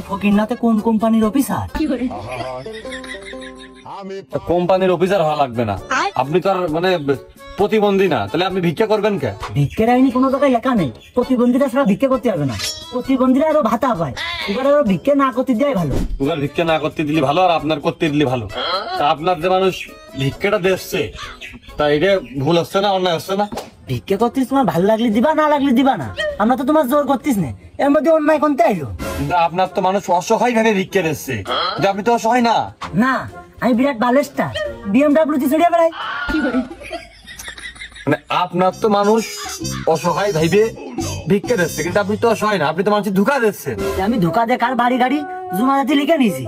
ফকিরনাতে কোন কোম্পানির অফিসার? কোম্পানির অফিসার হওয়া লাগবে না, আপনি তো আর মানে প্রতিবন্ধী না, তাহলে আপনি ভিক্ষা করবেন কে? ভিক্ষের আইনি কোনো জায়গায় লেখা নেই প্রতিবন্ধীরা ছাড়া ভিক্ষা করতে হবে না। প্রতিবন্ধীরা আরো ভাতা পায়, এবার আরো ভিক্ষা না করতে দেয় ভালো। ওদের ভিক্ষা না করতে দিলে ভালো, আর আপনার করতে দিলে ভালো। তা আপনার যে মানুষ ভিক্ষাটা দিচ্ছে, তা এটা ভুল হচ্ছে না, অন্যায় হচ্ছে না? ভিক্ষা করতিস তোমার ভালো লাগলে দিবা, না লাগলে দিবা না, আমরা তো তোমার জোর করতিস না। এর মধ্যে অন্যায় কোনটা আইলো? কিন্তু আপনার তো মানুষ অসহায় ভাবে ভিক্ষা দিচ্ছে, কিন্তু আপনি তো অসহায় না। না, আমি বিরাট বালেস্টার, BMW তে চড়িয়ে বেড়াই। মানে আপনার তো মানুষ অসহায় ভাইবে ভিক্ষা দিচ্ছে, কিন্তু আপনি তো অসহায় না, আপনি তো মানুষের ধোঁকা দিচ্ছেন। আমি ধোকা দিয়ে কার বাড়ি গাড়ি জুমাতে লিখে নিয়েছি,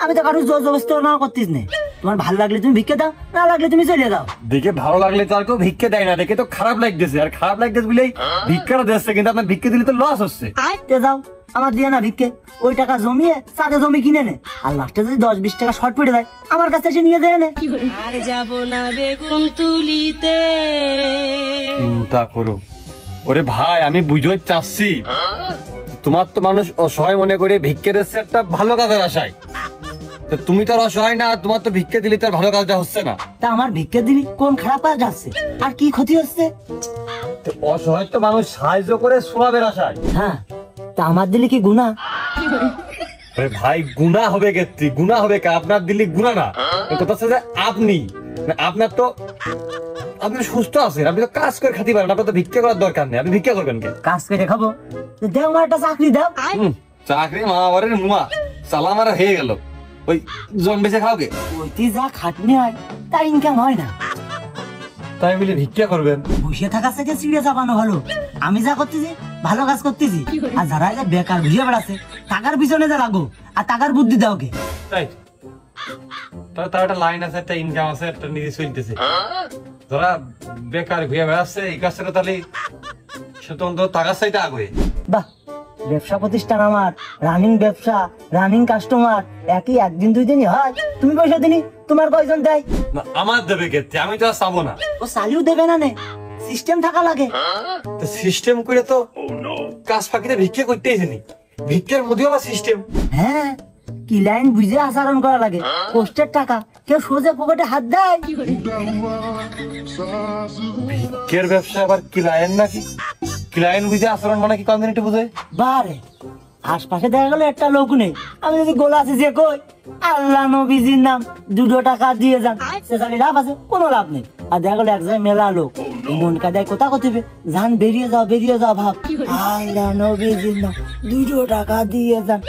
আমি তো কারো জোর জবস্তি না করতিস না। তোমার ভালো লাগলে তুমি ভিক্ষা দাও, না লাগলে তুমি চলে যাও। দেখে ভালো লাগলে তো আর কেউ ভিক্ষা দেয় না, দেখে তো খারাপ লাগতেছে, আর খারাপ লাগতেছে বলেই ভিক্ষাটা দিচ্ছে, কিন্তু আপনার ভিক্ষা দিলে তো লস হচ্ছে। যাও, আমার দিয়ে না ভিক্ষে, ওই টাকা জমিয়ে সাথে জমি কিনে নে, আর লাস্টে যদি 10-20 টাকা শর্ট পড়ে যায় আমার কাছে এসে নিয়ে যায় না। আর যাব না বেগুন তুলিতে। চিন্তা করো, ওরে ভাই আমি বুঝতে চাচ্ছি, তোমার তো মানুষ অসহায় মনে করে ভিক্ষা দিচ্ছে একটা ভালো কাজের আশায়, তো তুমি তো আর অসহায় না, তোমার তো ভিক্ষা দিলে তার ভালো কাজটা হচ্ছে না। তা আমার ভিক্ষা দিবি কোন খারাপ কাজ আছে, আর কি ক্ষতি হচ্ছে? তো অসহায় তো মানুষ সাহায্য করে শোনাবের আশায়। হ্যাঁ, তা আমার দিলে কি গুনাহ? আরে ভাই গুনাহ হবে ক্ষেত্রে, গুনাহ হবে কা? আপনার দিলে গুনাহ না, কথা হচ্ছে যে আপনি আপনার তো আপনি সুস্থ আছেন, আপনি তো কাজ করে খাতে পারেন, আপনার তো ভিক্ষা করার দরকার নেই, আপনি ভিক্ষা করবেন কে? কাজ করে খাবো, তো দেও আমার একটা চাকরি দাও। চাকরি মামাবারের মুয়া চালা মারা হয়ে গেল, ওই জন বেঁচে খাও কে? ওইটি যা খাটনি হয় তা ইনকাম হয় না, তাই বলে ভিক্ষা করবেন? বসে থাকার থেকে চিড়ে চাপানো ভালো। আমি যা করতেছি ভালো কাজ করতেছি, আর যারা যে বেকার ঘুরে বেড়াচ্ছে টাকার পিছনে যা লাগো, আর টাকার বুদ্ধি দাও কে? তাই তার একটা লাইন আছে, একটা ইনকাম আছে, একটা নিজে চলতেছে। যারা বেকার ঘুরে বেড়াচ্ছে এই কাজটা তাহলে সে তো অন্তত টাকার চাইতে আগে। বাহ, ব্যবসা প্রতিষ্ঠান আমার, রানিং ব্যবসা, রানিং কাস্টমার, একই একদিন 2 দিনই হয়। তুমি পয়সা দিনি, তোমার কয়জন দেয়? না, আমার দেবে ক্ষেত্রে আমি তো আর চাবো না। ও চালিও দেবে না, নে সিস্টেম থাকা লাগে। তো সিস্টেম করে তো কাজ ফাঁকিতে ভিক্ষা করতেই জানি, ভিক্ষার মধ্যেও আবার সিস্টেম। হ্যাঁ, কি লাইন বুঝে আচরণ করা লাগে, কষ্টের টাকা কেউ সোজা পকেটে হাত দেয়? ভিক্ষের ব্যবসা আবার ক্লায়েন্ট নাকি? ক্লায়েন্ট বুঝে আচরণ মানে কি কমদিন একটু বুঝে? বারে আশপাশে দেখা গেল একটা লোক নেই, আমি যদি গোলা আছে যে কই আল্লাহ নবীজির নাম 2 টাকা দিয়ে যান, সেখানে লাভ আছে? কোনো লাভ নেই। আর দেখা গেল এক জায়গায় মেলা লোক, মন কাদায় কোথা করতে যান, বেরিয়ে যাও ভাব, আল্লাহ নবীজির নাম 2 টাকা দিয়ে যান,